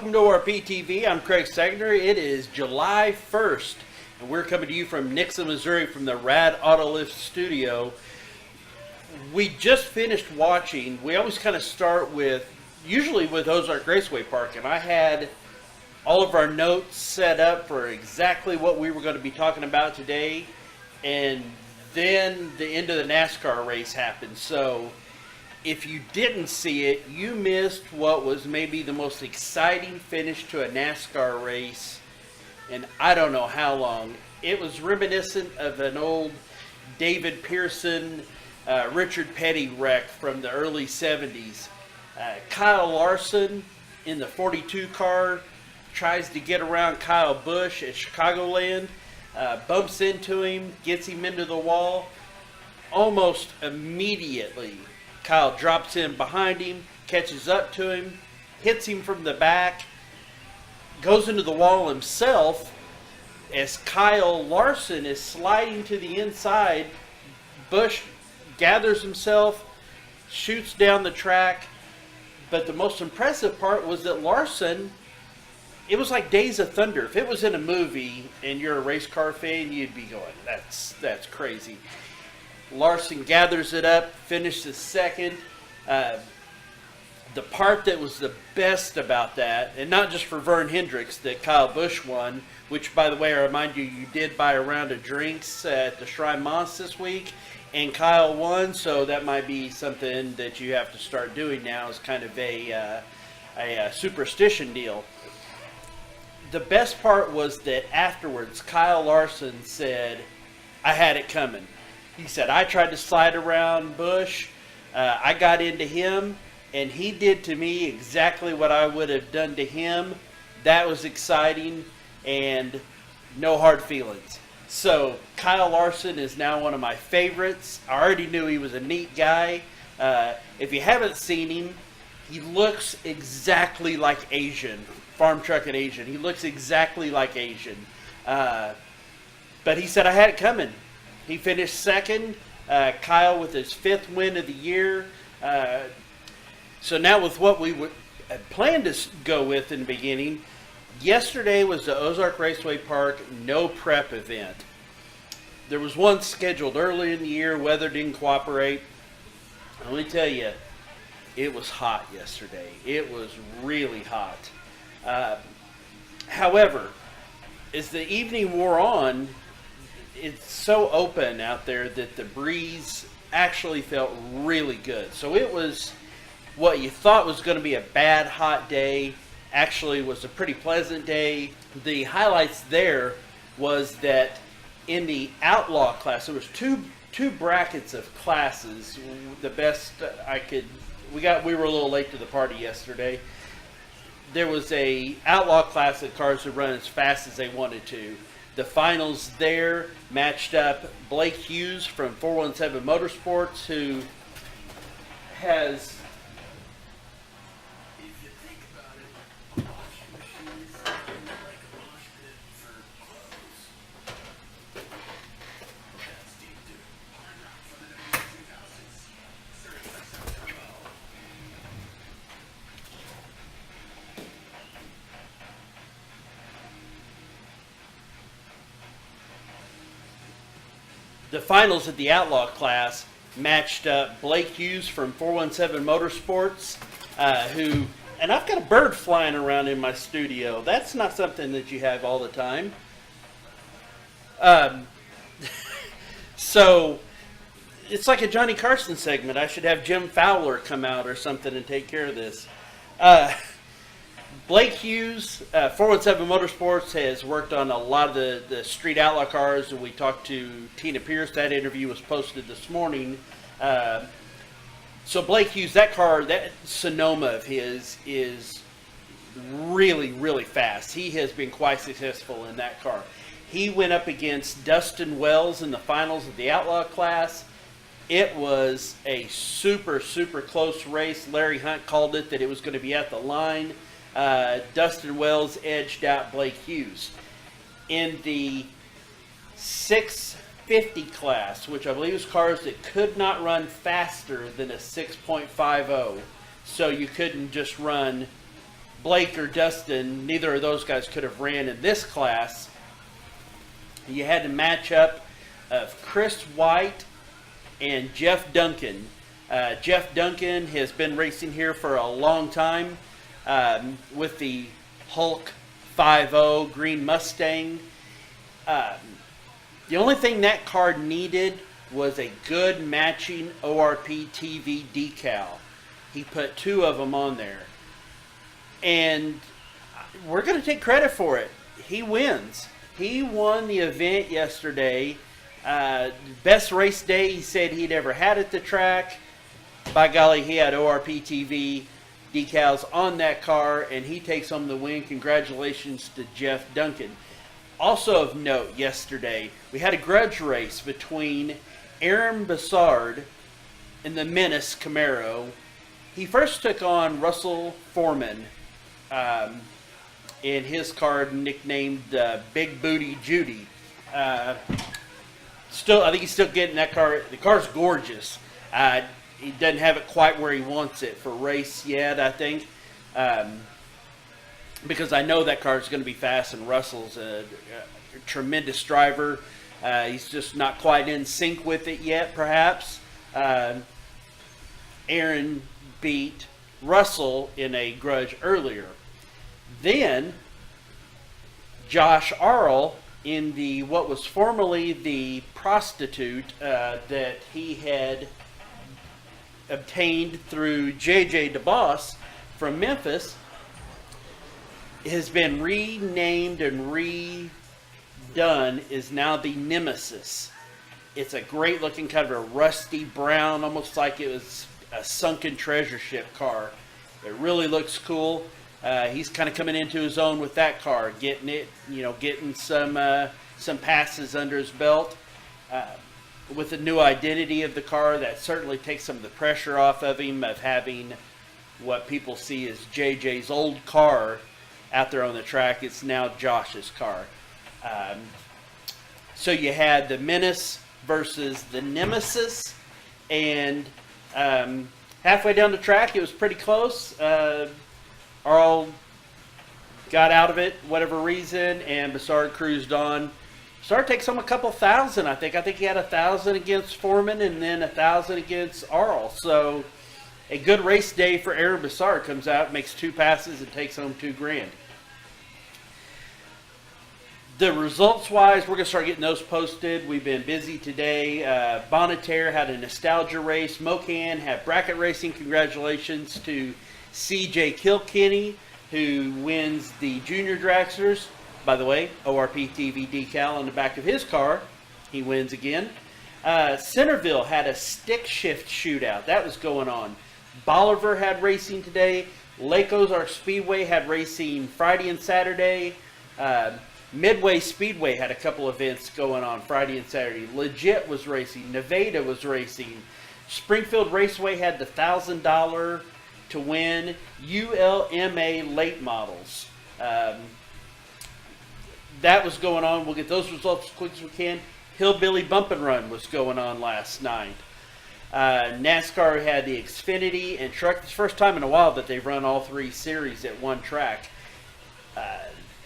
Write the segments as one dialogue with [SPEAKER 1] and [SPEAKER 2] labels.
[SPEAKER 1] welcome to ORPtv. I'm Craig Segner. It is July 1st, and we're coming to you from Nixon, Missouri from the Rad Autolift studio. We just finished watching. We always kind of start with, usually with Ozark Raceway Park, and I had all of our notes set up for exactly what we were going to be talking about today, and then the end of the NASCAR race happened. So if you didn't see it, you missed what was maybe the most exciting finish to a NASCAR race in I don't know how long. It was reminiscent of an old David Pearson, Richard Petty wreck from the early 70s. Kyle Larson in the 42 car tries to get around Kyle Busch at Chicagoland, bumps into him, gets him into the wall. Almost immediately, Kyle drops in behind him, catches up to him, hits him from the back, goes into the wall himself. As Kyle Larson is sliding to the inside, Busch gathers himself, shoots down the track. But the most impressive part was that Larson, it was like Days of Thunder. If it was in a movie and you're a race car fan, you'd be going, that's crazy. Larson gathers it up, finishes second. The part that was the best about that, and not just for Vern Hendricks that Kyle Busch won, which, by the way, I remind you, you did buy a round of drinks at the Shrine Mons this week, and Kyle won, so that might be something that you have to start doing now as kind of a superstition deal. The best part was that afterwards, Kyle Larson said, "I had it coming." He said, "I tried to slide around Busch. I got into him, and he did to me exactly what I would have done to him. That was exciting, and no hard feelings." So Kyle Larson is now one of my favorites. I already knew he was a neat guy. If you haven't seen him, he looks exactly like Asian. Farm truck and Asian. He looks exactly like Asian. But he said, "I had it coming." He finished second. Kyle with his 5th win of the year. So now with what we had planned to go with in the beginning, yesterday was the Ozark Raceway Park no prep event. There was one scheduled early in the year. Weather didn't cooperate. Let me tell you, it was hot yesterday. It was really hot. However, as the evening wore on, it's so open out there that the breeze actually felt really good. So it was what you thought was going to be a bad hot day, actually was a pretty pleasant day. The highlights there was that in the outlaw class, there was two brackets of classes. The best we were a little late to the party yesterday. There was a outlaw class that cars would run as fast as they wanted to. The finals there matched up Blake Hughes from 417 Motorsports, who has, if you think about it, washing machines like a wash pit for clothes. That's deep, dude. Hard rock for the next 2000s. The finals at the Outlaw class matched up Blake Hughes from 417 Motorsports, who, and I've got a bird flying around in my studio. That's not something that you have all the time. So it's like a Johnny Carson segment. I should have Jim Fowler come out or something and take care of this. Blake Hughes, 417 Motorsports, has worked on a lot of the street outlaw cars, and we talked to Tina Pierce. That interview was posted this morning. So Blake Hughes, that car, that Sonoma of his, is really, really fast. He has been quite successful in that car. He went up against Dustin Wells in the finals of the outlaw class. It was a super, super close race. Larry Hunt called it that it was going to be at the line. Dustin Wells edged out Blake Hughes. In the 650 class, which I believe is cars that could not run faster than a 6.50, so you couldn't just run Blake or Dustin, neither of those guys could have ran in this class. You had a matchup of Chris White and Jeff Duncan. Jeff Duncan has been racing here for a long time with the Hulk 5.0 Green Mustang. The only thing that car needed was a good matching ORPtv decal. He put 2 of them on there. And we're going to take credit for it. He wins. He won the event yesterday. Best race day he said he'd ever had at the track. By golly, he had ORPtv decals on that car, and he takes home the win. Congratulations to Jeff Duncan. Also of note yesterday, we had a grudge race between Aaron Bassard and the Menace Camaro. He first took on Russell Foreman in his car nicknamed Big Booty Judy. I think he's still getting that car. The car's gorgeous. He doesn't have it quite where he wants it for race yet, I think. Because I know that car is going to be fast, and Russell's a tremendous driver. He's just not quite in sync with it yet, perhaps. Aaron beat Russell in a grudge earlier. Then Josh Arl in the what was formerly the prostitute that he had obtained through JJ DeBoss from Memphis has been renamed and redone, is now the Nemesis. It's a great looking kind of a rusty brown, almost like it was a sunken treasure ship car. It really looks cool. He's kind of coming into his own with that car, getting it, getting some passes under his belt. With the new identity of the car, that certainly takes some of the pressure off of him of having what people see as JJ's old car out there on the track. It's now Josh's car. So you had the Menace versus the Nemesis, and halfway down the track, it was pretty close. Arl got out of it, whatever reason, and Bassard cruised on. Bassard takes home a couple thousand, I think. I think he had 1,000 against Foreman and then 1,000 against Arl. So a good race day for Aaron Bassard. Comes out, makes 2 passes, and takes home $2,000. The results-wise, we're going to start getting those posted. We've been busy today. Bonneterre had a nostalgia race. Mocan had bracket racing. Congratulations to CJ Kilkenny, who wins the Junior Dragsters. By the way, ORPtv decal on the back of his car. He wins again. Centerville had a stick shift shootout. That was going on. Bolivar had racing today. Lake Ozark Speedway had racing Friday and Saturday. Midway Speedway had a couple events going on Friday and Saturday. Legit was racing. Nevada was racing. Springfield Raceway had the $1,000 to win. ULMA late models. That was going on. We'll get those results as quick as we can. Hillbilly Bump and Run was going on last night. NASCAR had the Xfinity and Truck. It's the first time in a while that they've run all 3 series at one track.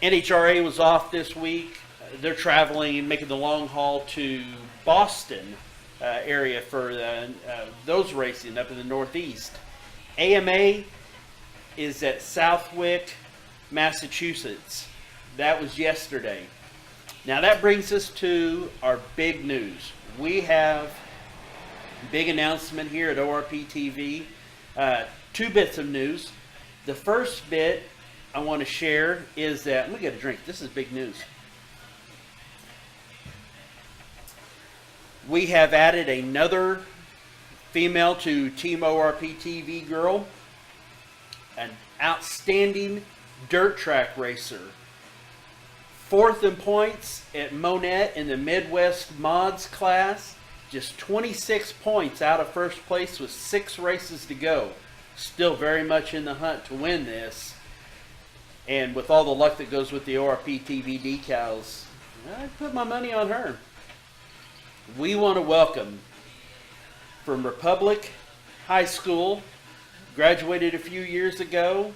[SPEAKER 1] NHRA was off this week. They're traveling, making the long haul to Boston area for those racing up in the Northeast. AMA is at Southwick, Massachusetts. That was yesterday. Now that brings us to our big news. We have a big announcement here at ORPtv. 2 bits of news. The first bit I want to share is that, let me get a drink. This is big news. We have added another female to Team ORPtv girl, an outstanding dirt track racer. 4th in points at Monette in the Midwest Mods class. Just 26 points out of first place with 6 races to go. Still very much in the hunt to win this. And with all the luck that goes with the ORPtv decals, I put my money on her. We want to welcome from Republic High School, graduated a few years ago,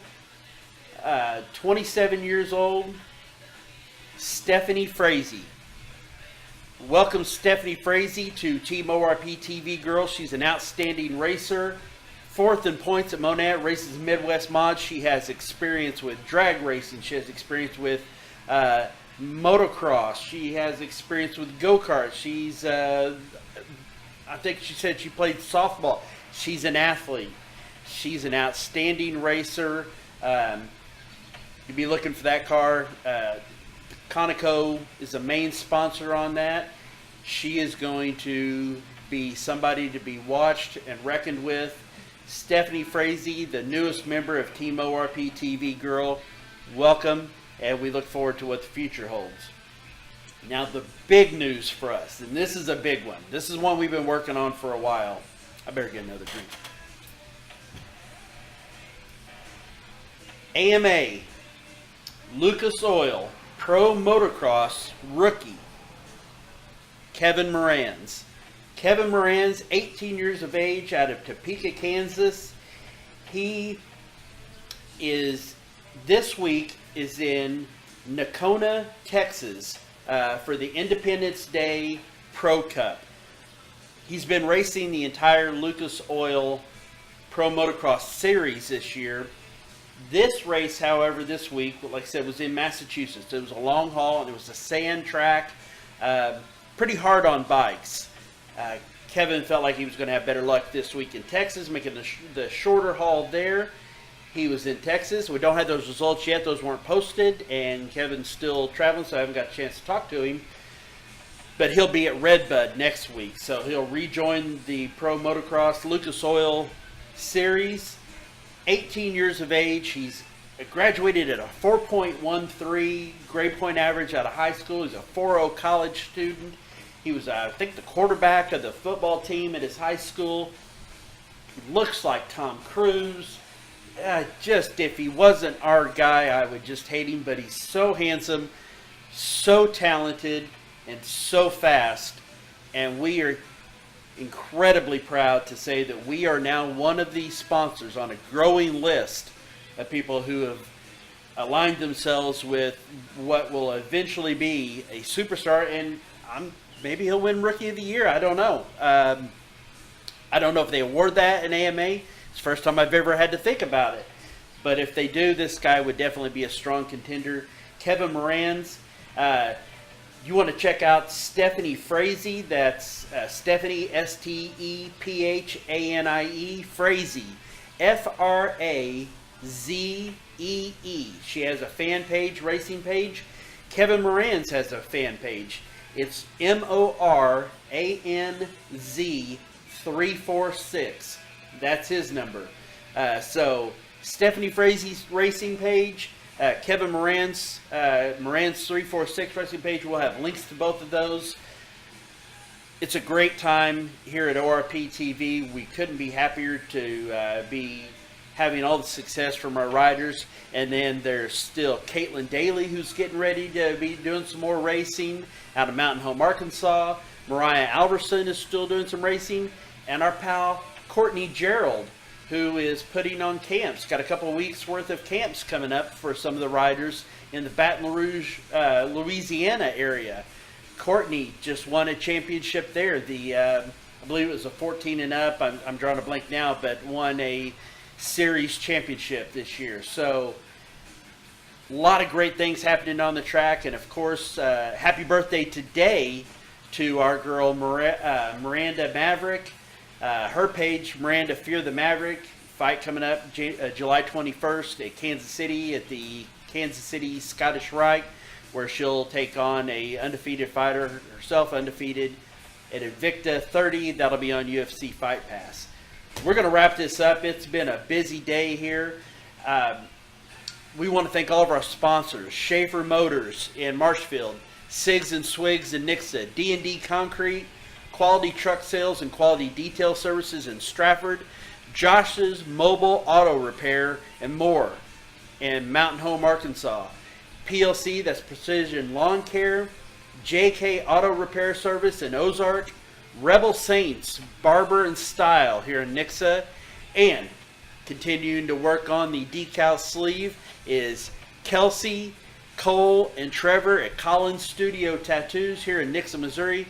[SPEAKER 1] 27 years old, Stephanie Frazee. Welcome Stephanie Frazee to Team ORPtv Girls. She's an outstanding racer. Fourth in points at Monad, races Midwest Mods. She has experience with drag racing. She has experience with motocross. She has experience with go-karts. She's, I think she said she played softball. She's an athlete. She's an outstanding racer. You'll be looking for that car. Conoco is a main sponsor on that. She is going to be somebody to be watched and reckoned with. Stephanie Frazee, the newest member of Team ORPtv Girl, welcome, and we look forward to what the future holds. Now the big news for us, and this is a big one. This is one we've been working on for a while. I better get another drink. AMA, Lucas Oil, Pro Motocross rookie, Kevin Morans. Kevin Morans, 18 years of age, out of Topeka, Kansas. He is, this week, is in Nocona, Texas, for the Independence Day Pro Cup. He's been racing the entire Lucas Oil Pro Motocross Series this year. This race, however, this week, like I said, was in Massachusetts. It was a long haul, and it was a sand track, pretty hard on bikes. Kevin felt like he was going to have better luck this week in Texas, making the shorter haul there. He was in Texas. We don't have those results yet. Those weren't posted, and Kevin's still traveling, so I haven't got a chance to talk to him. But he'll be at Redbud next week, so he'll rejoin the Pro Motocross Lucas Oil Series. 18 years of age. He's graduated at a 4.13 grade point average out of high school. He's a 4.0 college student. He was, I think, the quarterback of the football team at his high school. Looks like Tom Cruise. Just, if he wasn't our guy, I would just hate him. But he's so handsome, so talented, and so fast. And we are incredibly proud to say that we are now one of the sponsors on a growing list of people who have aligned themselves with what will eventually be a superstar. And maybe he'll win Rookie of the Year. I don't know. I don't know if they award that in AMA. It's the first time I've ever had to think about it. But if they do, this guy would definitely be a strong contender. Kevin Morans, you want to check out Stephanie Frazee. That's Stephanie, Stephanie, Frazee, Frazee. She has a fan page, racing page. Kevin Morans has a fan page. It's MORANZ346. That's his number. So Stephanie Frazee's racing page, Kevin Morans, Morans 346 racing page. We'll have links to both of those. It's a great time here at ORPtv. We couldn't be happier to be having all the success from our riders. And then there's still Caitlin Daly, who's getting ready to be doing some more racing out of Mountain Home, Arkansas. Mariah Alverson is still doing some racing. And our pal Courtney Gerald, who is putting on camps. Got a couple of weeks worth of camps coming up for some of the riders in the Baton Rouge, Louisiana area. Courtney just won a championship there. I believe it was a 14 and up. I'm drawing a blank now, but won a series championship this year. So a lot of great things happening on the track. And of course, happy birthday today to our girl Miranda Maverick. Her page, Miranda Fear the Maverick, fight coming up July 21st at Kansas City at the Kansas City Scottish Rite, where she'll take on a undefeated fighter, herself undefeated, at Invicta 30. That'll be on UFC Fight Pass. We're going to wrap this up. It's been a busy day here. We want to thank all of our sponsors: Schaefer Motors in Marshfield, Sigs and Swigs in Nixa, D&D Concrete, Quality Truck Sales and Quality Detail Services in Stratford, Josh's Mobile Auto Repair, and more in Mountain Home, Arkansas. PLC, that's Precision Lawn Care, JK Auto Repair Service in Ozark, Rebel Saints Barber and Style here in Nixa, and Continuing to work on the decal sleeve is Kelsey, Cole, and Trevor at Collins Studio Tattoos here in Nixa, Missouri.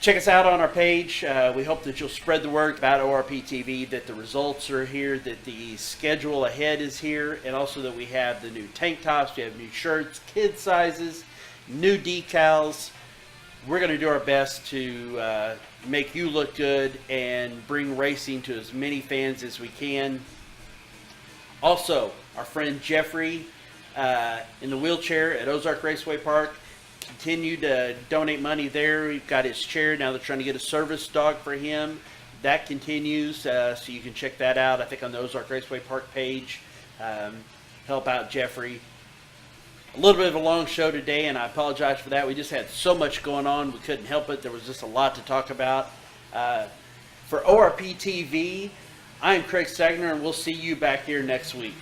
[SPEAKER 1] Check us out on our page. We hope that you'll spread the word about ORPtv, that the results are here, that the schedule ahead is here, and also that we have the new tank tops, we have new shirts, kid sizes, new decals. We're going to do our best to make you look good and bring racing to as many fans as we can. Also, our friend Jeffrey in the wheelchair at Ozark Raceway Park. Continue to donate money there. We've got his chair. Now they're trying to get a service dog for him. That continues, so you can check that out, I think, on the Ozark Raceway Park page. Help out Jeffrey. A little bit of a long show today, and I apologize for that. We just had so much going on. We couldn't help it. There was just a lot to talk about. For ORPtv, I am Craig Sagner, and we'll see you back here next week.